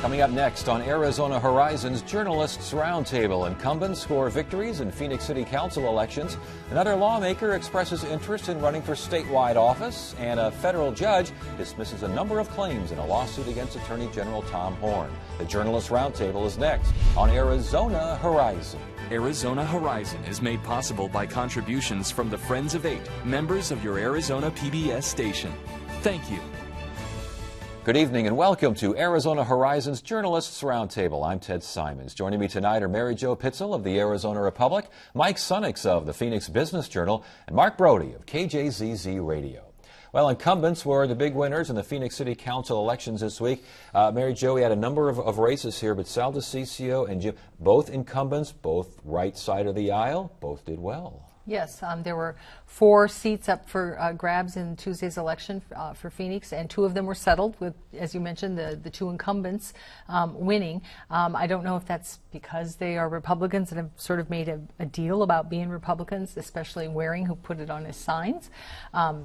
Coming up next on Arizona Horizon's Journalists Roundtable, incumbents score victories in Phoenix City Council elections. Another lawmaker expresses interest in running for statewide office, and a federal judge dismisses a number of claims in a lawsuit against Attorney General Tom Horne. The Journalists Roundtable is next on Arizona Horizon. Arizona Horizon is made possible by contributions from the Friends of Eight, members of your Arizona PBS station. Thank you. Good evening and welcome to Arizona Horizon's Journalists Roundtable. I'm Ted Simons. Joining me tonight are Mary Jo Pitzel of the Arizona Republic, Mike Sunnix of the Phoenix Business Journal, and Mark Brody of KJZZ Radio. Well, incumbents were the big winners in the Phoenix City Council elections this week. Mary Jo, we had a number of races here, but Sal DiCiccio and Jim, both incumbents, both right side of the aisle, both did well. Yes, there were 4 seats up for grabs in Tuesday's election for Phoenix, and 2 of them were settled with, as you mentioned, the 2 incumbents winning. I don't know if that's because they are Republicans and have sort of made a deal about being Republicans, especially Waring, who put it on his signs.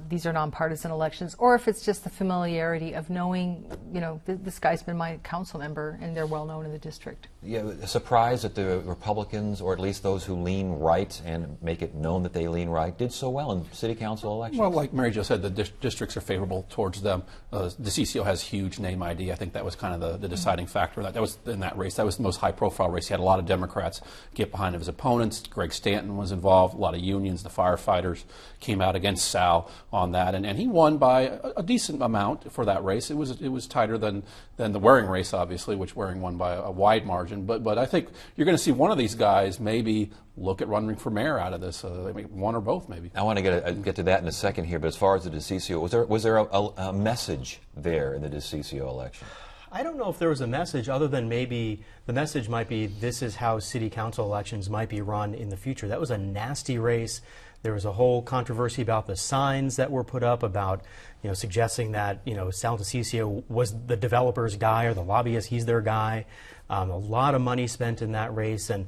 These are nonpartisan elections, or if it's just the familiarity of knowing, you know, this guy's been my council member and they're well known in the district. Yeah, surprised that the Republicans, or at least those who lean right and make it known that they lean right, did so well in city council elections. Well, like Mary Jo said, the districts are favorable towards them. DiCiccio has huge name ID. I think that was kind of the deciding factor. That was in that race. That was the most high-profile race. He had a lot of Democrats get behind his opponents. Greg Stanton was involved. A lot of unions, the firefighters came out against Sal on that, and he won by a decent amount for that race. It was tighter than the Waring race, obviously, which Waring won by a wide margin. But I think you're going to see one of these guys maybe look at running for mayor out of this, one or both maybe. I want to get to that in a second here, but as far as the DiCiccio, was there a message there in the DiCiccio election? I don't know if there was a message other than maybe the message might be this is how city council elections might be run in the future. That was a nasty race. There was a whole controversy about the signs that were put up about, you know, suggesting that, you know, Sal DiCiccio was the developer's guy or the lobbyist, he's their guy. A lot of money spent in that race, and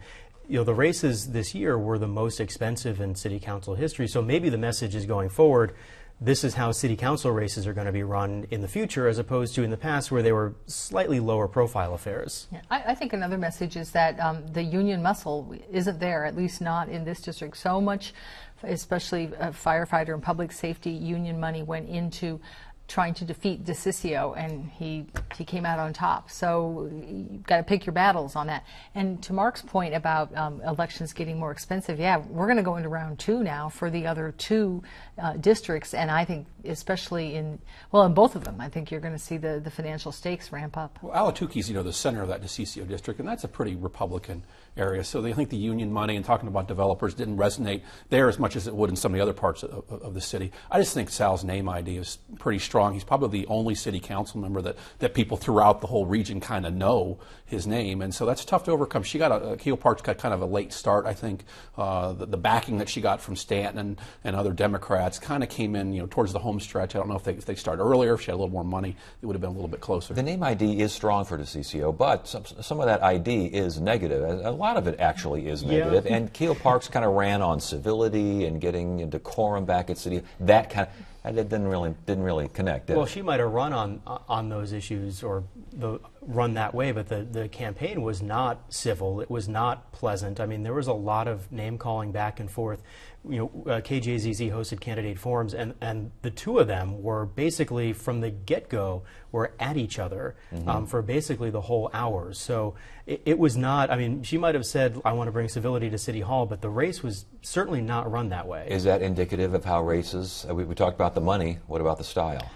you know, the races this year were the most expensive in city council history. So maybe the message is going forward, this is how city council races are going to be run in the future, as opposed to in the past where they were slightly lower profile affairs. Yeah, I think another message is that the union muscle isn't there, at least not in this district. So much, especially firefighter and public safety union money went into trying to defeat DiCiccio, and he came out on top. So you've got to pick your battles on that. And to Mark's point about elections getting more expensive, yeah, we're going to go into round 2 now for the other 2 districts, and I think especially in both of them, I think you're going to see the financial stakes ramp up. Well, Alatuqui's, you know, the center of that DiCiccio district, and that's a pretty Republican area. So I think the union money and talking about developers didn't resonate there as much as it would in some of the other parts of the city. I just think Sal's name ID is pretty strong. He's probably the only city council member that people throughout the whole region kind of know his name, and so that's tough to overcome. She got Keogh Parks got kind of a late start, I think. The backing that she got from Stanton and other Democrats kind of came in, you know, towards the home stretch. I don't know if they started earlier, if she had a little more money, it would have been a little bit closer. The name ID is strong for DiCiccio, but some of that ID is negative. A lot of it actually is negative, yeah. And Keogh Parks kind of ran on civility and getting decorum back at city. That kind of. That didn't really connect. Well, she might have run on those issues or run that way, but the campaign was not civil. It was not pleasant. I mean, there was a lot of name calling back and forth. You know, KJZZ hosted candidate forums, and the 2 of them were basically from the get-go were at each other for basically the whole hour. So it was not. I mean, she might have said, "I want to bring civility to City Hall," but the race was certainly not run that way. Is that indicative of how races? We talked about the money. What about the style?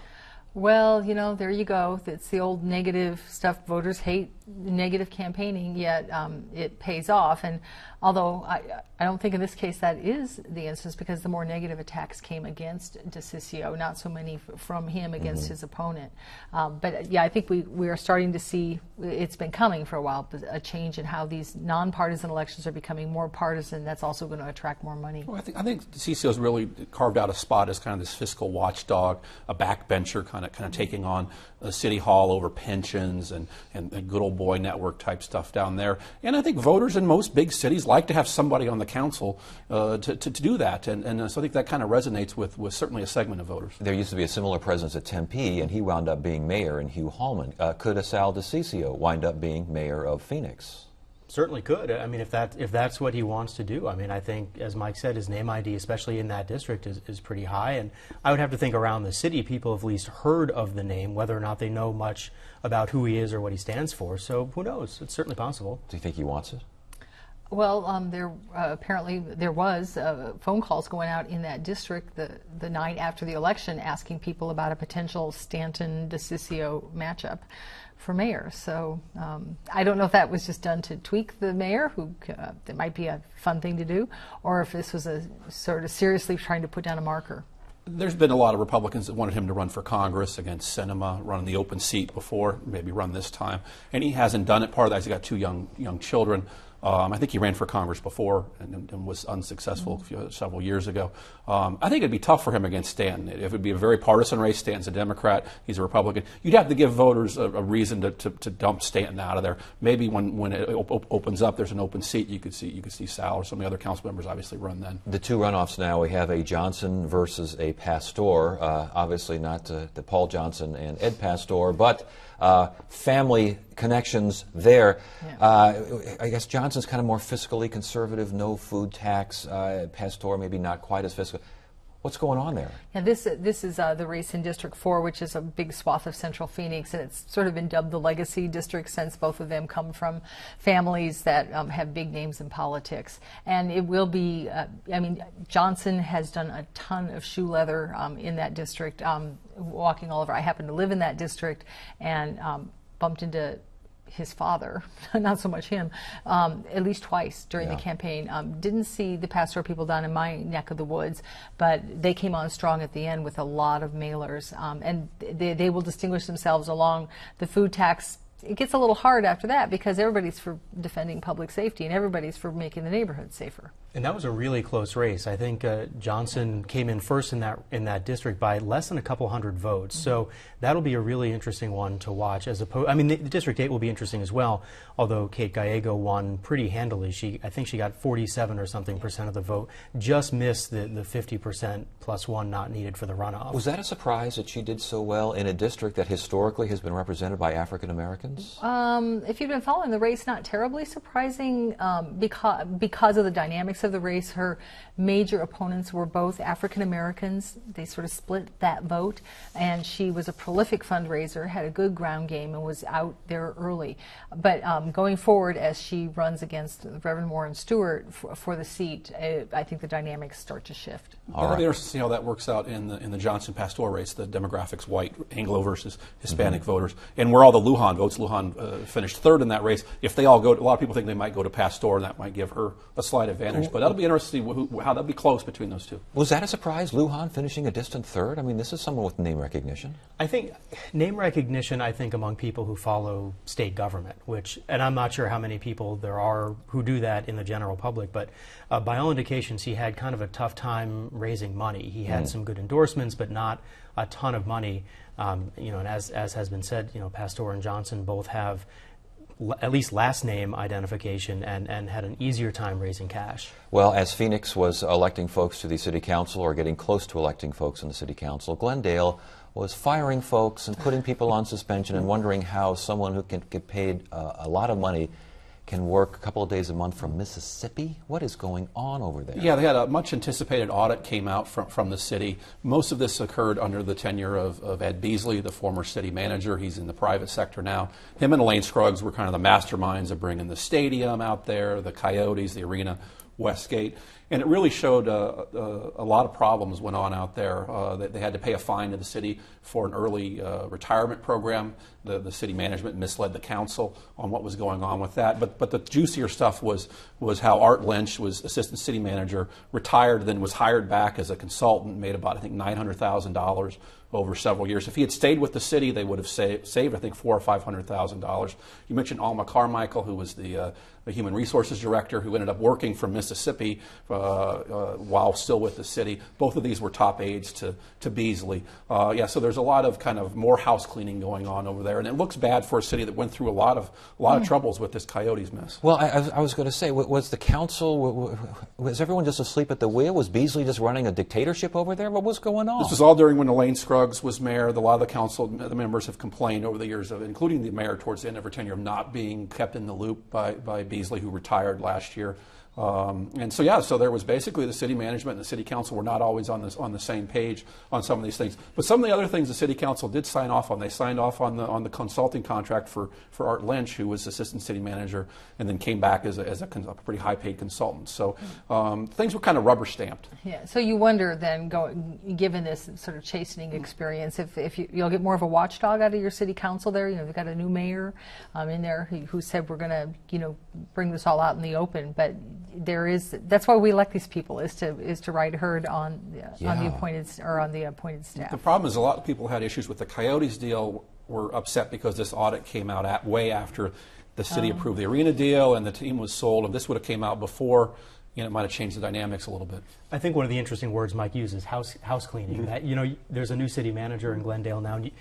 Well, you know, there you go. It's the old negative stuff. Voters hate negative campaigning, yet it pays off. And although I don't think in this case that is the instance, because the more negative attacks came against DiCiccio, not so many from him against his opponent. But yeah, I think we are starting to see, it's been coming for a while, but a change in how these nonpartisan elections are becoming more partisan. That's also going to attract more money. Well, I think DiCiccio's really carved out a spot as kind of this fiscal watchdog, a backbencher kind kind of taking on City Hall over pensions and good old boy network type stuff down there. And I think voters in most big cities like to have somebody on the council to do that. And so I think that kind of resonates with certainly a segment of voters. There used to be a similar presence at Tempe, and he wound up being mayor in Hugh Hallman. Could Sal DiCiccio wind up being mayor of Phoenix? Certainly could. I mean, if that's what he wants to do. I mean, I think, as Mike said, his name ID, especially in that district, is pretty high. And I would have to think around the city, people have at least heard of the name, whether or not they know much about who he is or what he stands for. So who knows? It's certainly possible. Do you think he wants it? Well, apparently there was phone calls going out in that district the night after the election asking people about a potential Stanton-DiCiccio matchup for mayor. So I don't know if that was just done to tweak the mayor, who that might be a fun thing to do, or if this was a sort of seriously trying to put down a marker. There's been a lot of Republicans that wanted him to run for Congress against Sinema, run in the open seat before, maybe run this time, and he hasn't done it. Part of that is he's got two young children. I think he ran for Congress before and was unsuccessful several years ago. I think it'd be tough for him against Stanton. If it would be a very partisan race, Stanton's a Democrat, he's a Republican. You'd have to give voters a reason to dump Stanton out of there. Maybe when it opens up, there's an open seat, you could see Sal or some of the other council members obviously run then. The two runoffs now, we have a Johnson versus a Pastor. Obviously not the Paul Johnson and Ed Pastor, but family connections there. Yeah. I guess Johnson's kind of more fiscally conservative, no food tax. Pastor maybe not quite as fiscal. What's going on there? Yeah, this is the race in District 4, which is a big swath of Central Phoenix, and it's sort of been dubbed the legacy district since both of them come from families that have big names in politics. And it will be, I mean, Johnson has done a ton of shoe leather in that district, walking all over. I happen to live in that district and bumped into his father, not so much him, at least twice during the campaign. Didn't see the Pastor people down in my neck of the woods, but they came on strong at the end with a lot of mailers, and they will distinguish themselves along the food tax. It gets a little hard after that because everybody's for defending public safety and everybody's for making the neighborhood safer. And that was a really close race. I think Johnson came in first in that district by less than a couple hundred votes. So that'll be a really interesting one to watch. As opposed, I mean, the District 8 will be interesting as well. Although Kate Gallego won pretty handily, I think she got 47 or something % of the vote. Just missed the 50% +1 not needed for the runoff. Was that a surprise that she did so well in a district that historically has been represented by African Americans? If you've been following the race, not terribly surprising because of the dynamics of the race. Her major opponents were both African Americans. They sort of split that vote, and she was a prolific fundraiser, had a good ground game, and was out there early. But going forward, as she runs against Reverend Warren Stewart for the seat, I think the dynamics start to shift. It'll be interesting to see how that works out in the Johnson Pastor race, the demographics, white Anglo versus Hispanic voters, and where all the Lujan votes. Lujan finished third in that race. If they all go, a lot of people think they might go to Pastor, and that might give her a slight advantage. But that'll be interesting to see how that'll be close between those two. Was that a surprise, Lujan finishing a distant third? I mean, this is someone with name recognition. I think name recognition, among people who follow state government, and I'm not sure how many people there are who do that in the general public, but by all indications, he had kind of a tough time raising money. He had some good endorsements, but not a ton of money. And as has been said, Pastor and Johnson both have at least last name identification and had an easier time raising cash. Well, as Phoenix was electing folks to the city council or getting close to electing folks in the city council, Glendale was firing folks and putting people on suspension and wondering how someone who can get paid a lot of money can work a couple of days a month from Mississippi. What is going on over there? Yeah, they had a much anticipated audit came out from the city. Most of this occurred under the tenure of Ed Beasley, the former city manager. He's in the private sector now. Him and Elaine Scruggs were kind of the masterminds of bringing the stadium out there, the Coyotes, the arena, Westgate. And it really showed a lot of problems went on out there. They had to pay a fine to the city for an early retirement program. The city management misled the council on what was going on with that. But the juicier stuff was how Art Lynch was assistant city manager, retired, then was hired back as a consultant, made about, I think, $900,000 over several years. If he had stayed with the city, they would have saved I think, $400,000 or $500,000. You mentioned Alma Carmichael, who was the human resources director, who ended up working from Mississippi while still with the city. Both of these were top aides to Beasley. So there's a lot of kind of more house cleaning going on over there, and it looks bad for a city that went through a lot of troubles with this Coyotes mess. Well, I was going to say, was the council, was everyone just asleep at the wheel? Was Beasley just running a dictatorship over there? What was going on? This was all during when Elaine Scruggs was mayor. A lot of the council the members have complained over the years of, including the mayor towards the end of her tenure, of not being kept in the loop by Beasley, who retired last year. So there was basically the city management and the city council were not always on the same page on some of these things. But some of the other things the city council did sign off on. They signed off on the consulting contract for Art Lynch, who was assistant city manager, and then came back as a pretty high paid consultant. So things were kind of rubber stamped. Yeah. So you wonder then, given this sort of chastening experience, if you'll get more of a watchdog out of your city council there. You know, we've got a new mayor in there who said we're going to bring this all out in the open, but that's why we elect these people, is to ride herd on the appointed staff. The problem is a lot of people who had issues with the Coyotes deal were upset because this audit came out way after the city approved the arena deal and the team was sold. If this would have came out before, it might have changed the dynamics a little bit. I think one of the interesting words Mike uses, house cleaning. Mm-hmm. That, there's a new city manager in Glendale now. And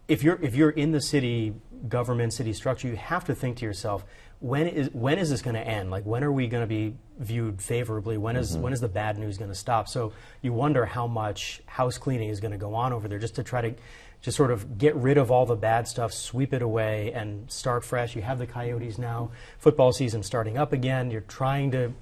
if you're in the city government, city structure, you have to think to yourself, when is this going to end? Like, when are we going to be viewed favorably? When is the bad news going to stop? So you wonder how much house cleaning is going to go on over there, just to try to just sort of get rid of all the bad stuff, sweep it away, and start fresh. You have the Coyotes now, football season starting up again. You're trying to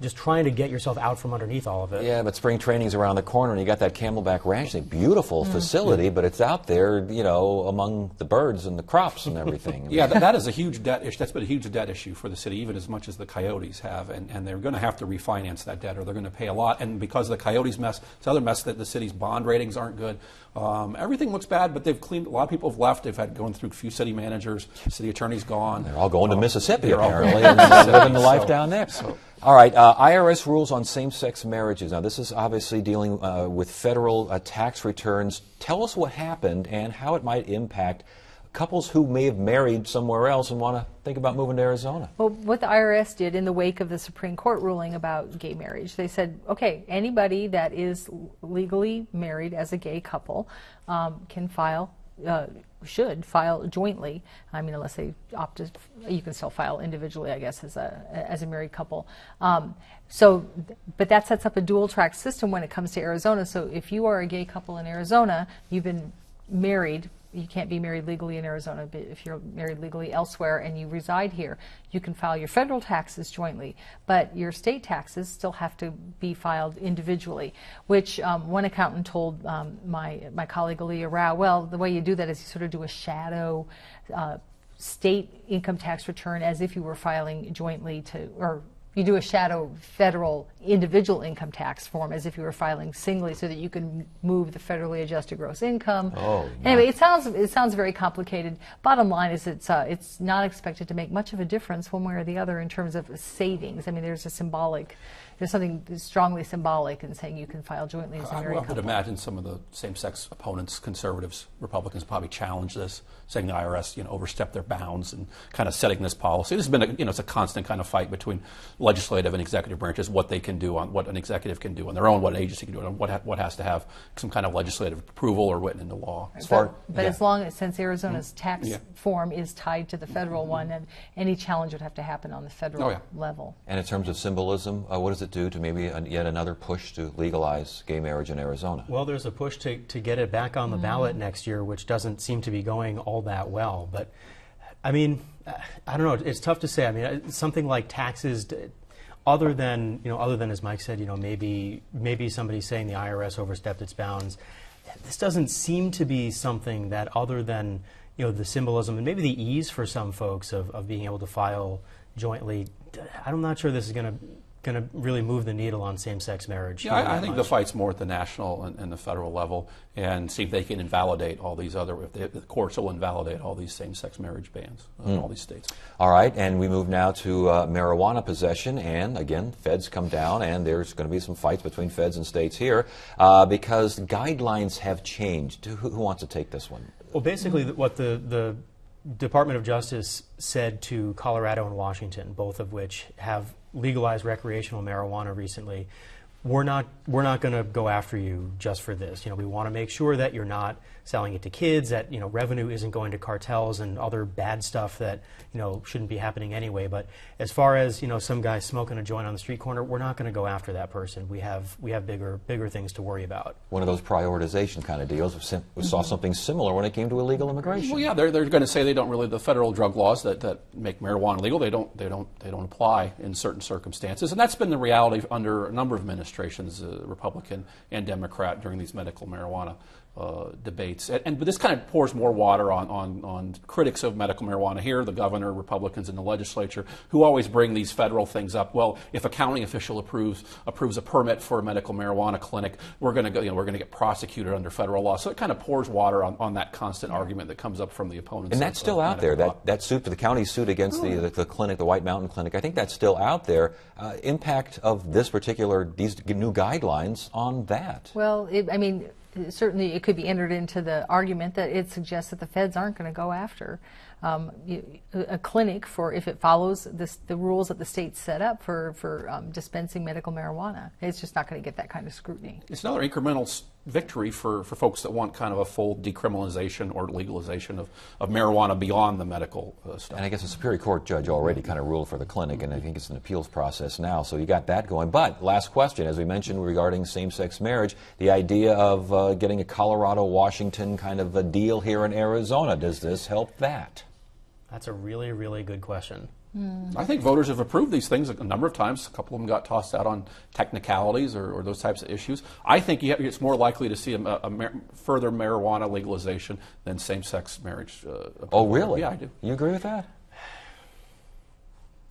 get yourself out from underneath all of it. Yeah, but spring training's around the corner, and you got that Camelback Ranch, a beautiful facility, but it's out there, among the birds and the crops and everything. That is a huge debt issue. That's been a huge debt issue for the city, even as much as the Coyotes have, and they're going to have to refinance that debt, or they're going to pay a lot. And because of the Coyotes mess, it's another mess that the city's bond ratings aren't good. Everything looks bad, but they've cleaned. A lot of people have left. They've had going through a few city managers. City attorney's gone. They're all going to Mississippi, apparently, and living the life down there. All right, IRS rules on same-sex marriages. Now, this is obviously dealing with federal tax returns. Tell us what happened and how it might impact couples who may have married somewhere else and want to think about moving to Arizona. Well, what the IRS did in the wake of the Supreme Court ruling about gay marriage, they said, okay, anybody that is legally married as a gay couple should file jointly. I mean, unless they opt to, you can still file individually, I guess, as a married couple. But that sets up a dual-track system when it comes to Arizona. So if you are a gay couple in Arizona, you've been married. You can't be married legally in Arizona, but if you're married legally elsewhere and you reside here, you can file your federal taxes jointly, but your state taxes still have to be filed individually, which one accountant told my colleague Aaliyah Rao, well, the way you do that is you sort of do a shadow state income tax return as if you were filing jointly or you do a shadow federal individual income tax form as if you were filing singly, so that you can move the federally adjusted gross income. Anyway, it sounds very complicated. Bottom line is it's not expected to make much of a difference one way or the other in terms of savings. I mean, there's something strongly symbolic in saying you can file jointly as a married couple. I would imagine some of the same-sex opponents, conservatives, Republicans, probably challenge this, saying the IRS, overstepped their bounds and kind of setting this policy. This has been, it's a constant kind of fight between legislative and executive branches, what they can do on what an executive can do on their own, what an agency can do, and what has to have some kind of legislative approval or written into law. As long as, since Arizona's tax form is tied to the federal one, and any challenge would have to happen on the federal level. And in terms of symbolism, what does it do to maybe yet another push to legalize gay marriage in Arizona? Well, there's a push to get it back on the ballot next year, which doesn't seem to be going all that well. But, I mean, I don't know. It's tough to say. I mean, something like taxes, other than as Mike said, maybe somebody saying the IRS overstepped its bounds. This doesn't seem to be something that, other than the symbolism and maybe the ease for some folks of being able to file jointly, I'm not sure this is going to going to really move the needle on same-sex marriage. Yeah, I think the fight's more at the national and the federal level, and see if they can invalidate all these other, if the courts will invalidate all these same-sex marriage bans in all these states. All right, and we move now to marijuana possession, and again, feds come down, and there's going to be some fights between feds and states here because guidelines have changed. Who wants to take this one? Well, basically, what the Department of Justice said to Colorado and Washington, both of which have legalized recreational marijuana recently, we're not going to go after you just for this. We want to make sure that you're not selling it to kids, that revenue isn't going to cartels and other bad stuff that shouldn't be happening anyway. But as far as some guy smoking a joint on the street corner, we're not going to go after that person. We have bigger things to worry about. One of those prioritization kind of deals. We saw something similar when it came to illegal immigration. Well, yeah, they're going to say they don't really, the federal drug laws that make marijuana legal, they don't apply in certain circumstances, and that's been the reality under a number of administrations, Republican and Democrat, during these medical marijuana debates. But this kind of pours more water on critics of medical marijuana here, the governor, Republicans in the legislature, who always bring these federal things up. Well, if a county official approves a permit for a medical marijuana clinic, we're going to get prosecuted under federal law. So it kind of pours water on that constant argument that comes up from the opponents. And that's still out there. That suit, the county suit against the clinic, the White Mountain Clinic, I think that's still out there. Impact of these new guidelines on that? Well, certainly it could be entered into the argument that it suggests that the feds aren't going to go after a clinic for if it follows the rules that the state set up for dispensing medical marijuana. It's just not going to get that kind of scrutiny. It's another incremental victory for folks that want kind of a full decriminalization or legalization of marijuana beyond the medical stuff. And I guess the Superior Court judge already kind of ruled for the clinic, and I think it's an appeals process now, so you got that going. But last question, as we mentioned regarding same-sex marriage, the idea of getting a Colorado-Washington kind of a deal here in Arizona, does this help that? That's a really, really good question. I think voters have approved these things a number of times. A couple of them got tossed out on technicalities or those types of issues. I think it's more likely to see further marijuana legalization than same-sex marriage. Oh, really? Yeah, I do. You agree with that?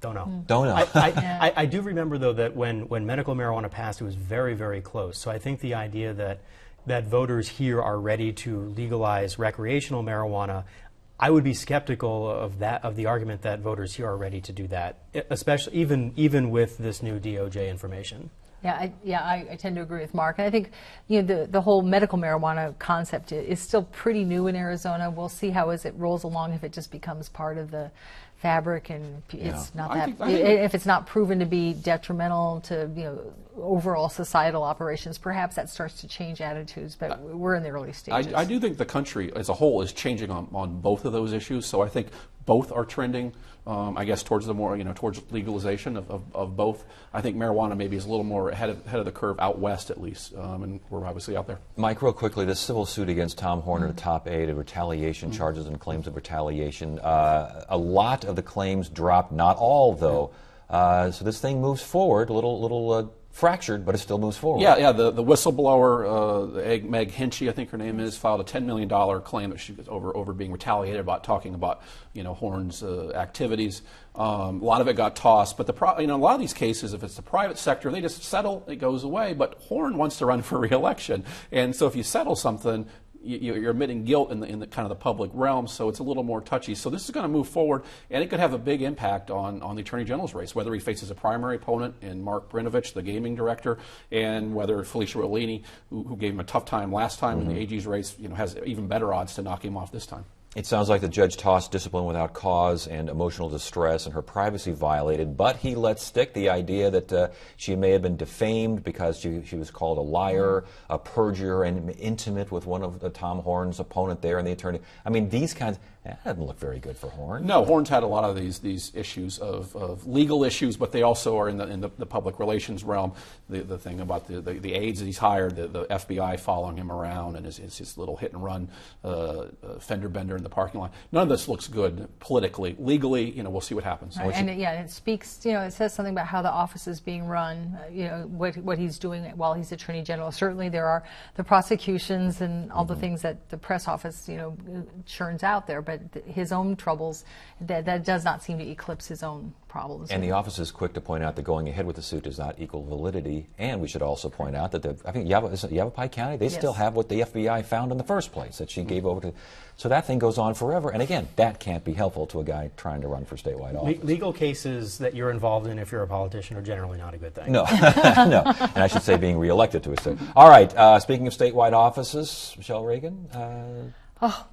Don't know. Don't know. I do remember, though, that when medical marijuana passed, it was very, very close. So I think the idea that voters here are ready to legalize recreational marijuana, I would be skeptical of the argument that voters here are ready to do that, especially even with this new DOJ information. I tend to agree with Mark. And I think the whole medical marijuana concept is still pretty new in Arizona. We'll see how as it rolls along, if it just becomes part of the fabric and it's not if it's not proven to be detrimental to overall societal operations, perhaps that starts to change attitudes, but we're in the early stages. I do think the country as a whole is changing on both of those issues, so I think both are trending, I guess, towards the more, towards legalization of both. I think marijuana maybe is a little more ahead of the curve out west, at least, and we're obviously out there. Mike, real quickly, this civil suit against Tom Horner, the top aide, of retaliation charges and claims of retaliation. A lot of the claims dropped, not all, though. So this thing moves forward, a little fractured, but it still moves forward. Yeah. The whistleblower, Meg Hinchy, I think her name is, filed a $10 million claim that she was over being retaliated about talking about Horn's activities. A lot of it got tossed, but a lot of these cases, if it's the private sector, they just settle, it goes away. But Horn wants to run for re-election, and so if you settle something, you're admitting guilt in the kind of the public realm, so it's a little more touchy. So this is going to move forward, and it could have a big impact on the Attorney General's race, whether he faces a primary opponent in Mark Brinovich, the gaming director, and whether Felicia Rollini, who gave him a tough time last time in the AG's race, has even better odds to knock him off this time. It sounds like the judge tossed discipline without cause and emotional distress and her privacy violated, but he let stick the idea that she may have been defamed because she was called a liar, a perjurer, and intimate with one of Tom Horn's opponent there and the attorney. I mean, these kinds, that doesn't look very good for Horn. No, Horn's had a lot of these issues of legal issues, but they also are in the public relations realm. The thing about the aides that he's hired, the FBI following him around, and his little hit and run fender bender in the parking lot. None of this looks good politically. Legally, we'll see what happens. Right. And it speaks, it says something about how the office is being run, what he's doing while he's Attorney General. Certainly there are the prosecutions and all the things that the press office, churns out there, but his own troubles, that does not seem to eclipse his own problems. And the office is quick to point out that going ahead with the suit does not equal validity. And we should also point out that I think Yavapai County, they still have what the FBI found in the first place that she gave over to. So that thing goes on forever. And again, that can't be helpful to a guy trying to run for statewide office. Legal cases that you're involved in if you're a politician are generally not a good thing. No, no. And I should say being reelected to a state. All right, speaking of statewide offices, Michelle Reagan.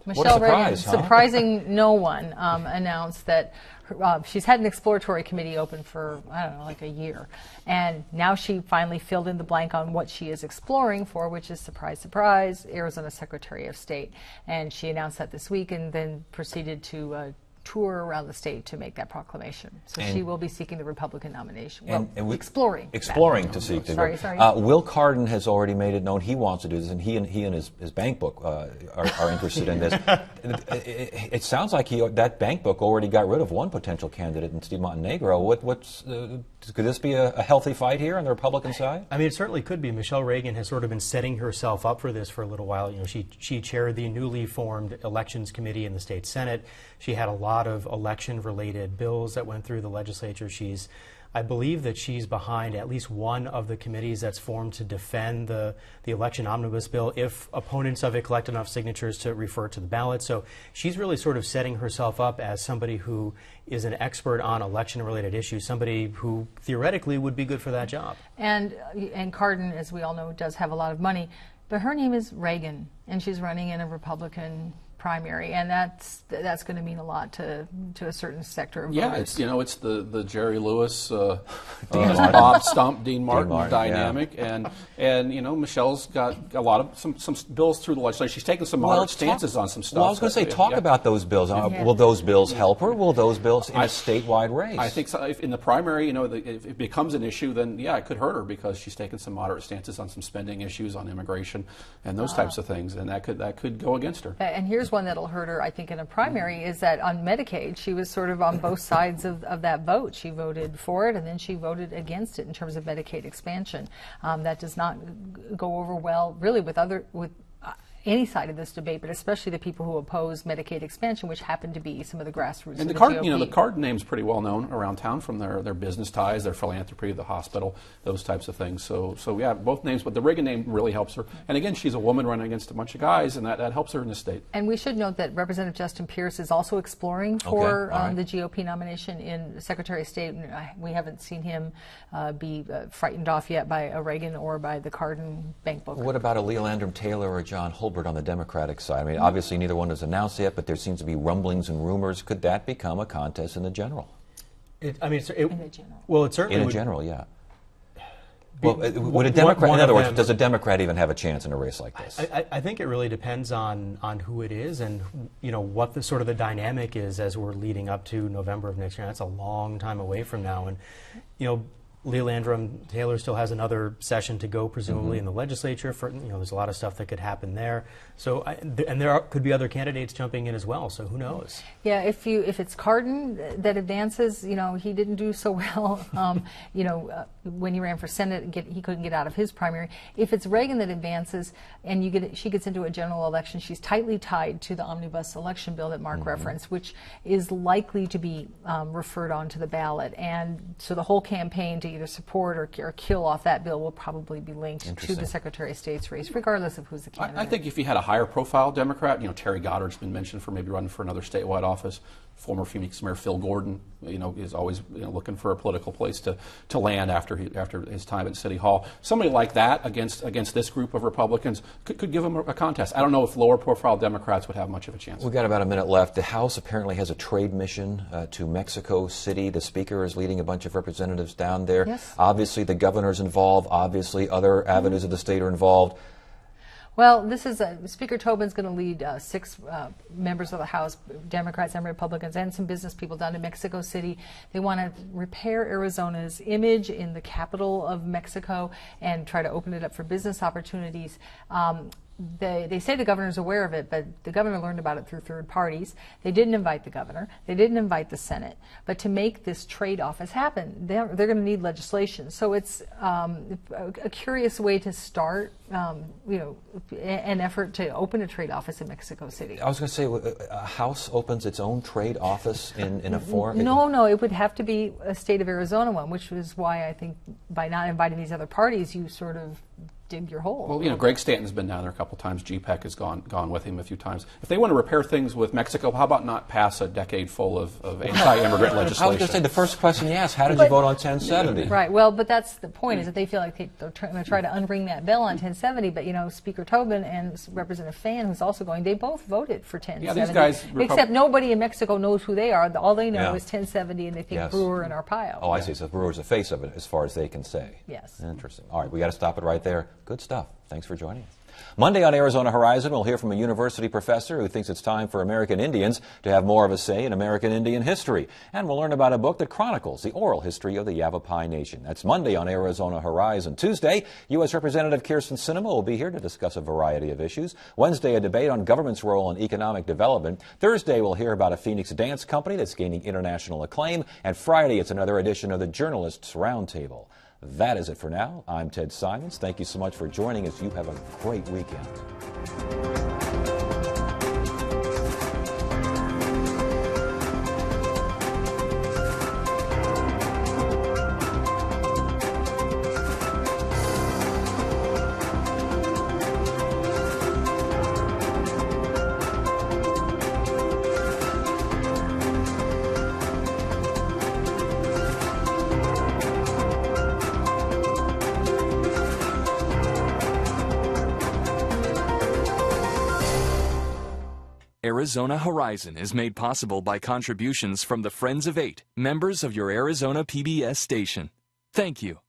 Michelle Reagan, huh? surprising no one, announced that she's had an exploratory committee open for, I don't know, like a year. And now she finally filled in the blank on what she is exploring for, which is, surprise, surprise, Arizona Secretary of State. And she announced that this week and then proceeded to tour around the state to make that proclamation. So she will be seeking the Republican nomination. Well, exploring to seek the. Sorry. Will Cardin has already made it known he wants to do this, and he and his bank book are interested in this. It sounds like that bank book already got rid of one potential candidate in Steve Montenegro. Could this be a healthy fight here on the Republican side? I mean, it certainly could be. Michelle Reagan has sort of been setting herself up for this for a little while. You know, she chaired the newly formed Elections Committee in the state Senate. She had a lot of election-related bills that went through the legislature. I believe that she's behind at least one of the committees that's formed to defend the election omnibus bill if opponents of it collect enough signatures to refer to the ballot. So she's really sort of setting herself up as somebody who is an expert on election-related issues, somebody who theoretically would be good for that job. And Cardin, as we all know, does have a lot of money, but her name is Reagan, and she's running in a Republican primary, and that's going to mean a lot to a certain sector of voters. It's the Jerry Lewis, Bob Stump, Dean Martin dynamic, yeah. and Michelle's got a lot of some bills through the legislature. She's taken some moderate stances on some stuff. Well, I was going to say, talk about those bills. Will those bills help her? Will those bills in a statewide race? I think so. If in the primary, if it becomes an issue, then it could hurt her because she's taken some moderate stances on some spending issues, on immigration, and those types of things, and that could go against her. And here's one that'll hurt her, I think, in a primary, is that on Medicaid, she was sort of on both sides of that vote. She voted for it, and then she voted against it in terms of Medicaid expansion. That does not go over well, really, with any side of this debate, but especially the people who oppose Medicaid expansion, which happen to be some of the grassroots. And of the GOP. the Cardin name's pretty well known around town from their business ties, their philanthropy, the hospital, those types of things. So yeah, both names, but the Reagan name really helps her. And again, she's a woman running against a bunch of guys, and that helps her in this state. And we should note that Representative Justin Pierce is also exploring for the GOP nomination in Secretary of State. We haven't seen him be frightened off yet by a Reagan or by the Cardin bank book. What about a Leah Landrum Taylor or John Holbert on the Democratic side? I mean, obviously neither one has announced yet, but there seems to be rumblings and rumors. Could that become a contest in the general? In the general. Well, it certainly in a general, yeah. Well, would a Democrat, in other words, does a Democrat even have a chance in a race like this? I think it really depends on who it is and what the sort of the dynamic is as we're leading up to November of next year. That's a long time away from now, and Leah Landrum Taylor still has another session to go, presumably in the legislature. There's a lot of stuff that could happen there. So, and there could be other candidates jumping in as well. So who knows? Yeah, if it's Cardin that advances, he didn't do so well. When he ran for Senate, he couldn't get out of his primary. If it's Reagan that advances, and she gets into a general election, she's tightly tied to the omnibus election bill that Mark referenced, which is likely to be referred on to the ballot, and so the whole campaign to either support or kill off that bill will probably be linked to the Secretary of State's race, regardless of who's the candidate. I think if you had a higher profile Democrat, Terry Goddard's been mentioned for maybe running for another statewide office. Former Phoenix Mayor Phil Gordon, is always looking for a political place to land after his time at City Hall. Somebody like that against this group of Republicans could give him a contest. I don't know if lower profile Democrats would have much of a chance. We've got about a minute left. The House apparently has a trade mission to Mexico City. The Speaker is leading a bunch of representatives down there. Yes. Obviously, the governor's involved. Obviously, other avenues of the state are involved. Well, Speaker Tobin's going to lead 6 members of the House, Democrats and Republicans, and some business people down to Mexico City. They want to repair Arizona's image in the capital of Mexico and try to open it up for business opportunities. they say the governor's aware of it, but the governor learned about it through third parties. They didn't invite the governor. They didn't invite the Senate. But to make this trade office happen, they're going to need legislation. So it's a curious way to start, an effort to open a trade office in Mexico City. I was going to say, a House opens its own trade office in a forum? No, it would have to be a state of Arizona one, which was why I think by not inviting these other parties, you sort of dig your hole. Well, Greg Stanton's been down there a couple times. GPEC has gone with him a few times. If they want to repair things with Mexico, how about not pass a decade full of anti-immigrant legislation? I was going to say, the first question you asked, how did you vote on 1070? Right. Well, but that's the point, is that they feel like they're going to try to unring that bell on 1070. But, Speaker Tobin and Representative Fan, who's also going, they both voted for 1070. Yeah, these guys... Except nobody in Mexico knows who they are. All they know Yeah. is 1070, and they think Yes. Brewer and Arpaio. Oh, I see. So Brewer's the face of it, as far as they can say. Yes. Interesting. All right, we got to stop it right there. Good stuff. Thanks for joining us. Monday on Arizona Horizon, we'll hear from a university professor who thinks it's time for American Indians to have more of a say in American Indian history. And we'll learn about a book that chronicles the oral history of the Yavapai Nation. That's Monday on Arizona Horizon. Tuesday, U.S. Representative Kirsten Sinema will be here to discuss a variety of issues. Wednesday, a debate on government's role in economic development. Thursday, we'll hear about a Phoenix dance company that's gaining international acclaim. And Friday, it's another edition of the Journalists Roundtable. That is it for now. I'm Ted Simons. Thank you so much for joining us. You have a great weekend. Arizona Horizon is made possible by contributions from the Friends of Eight, members of your Arizona PBS station. Thank you.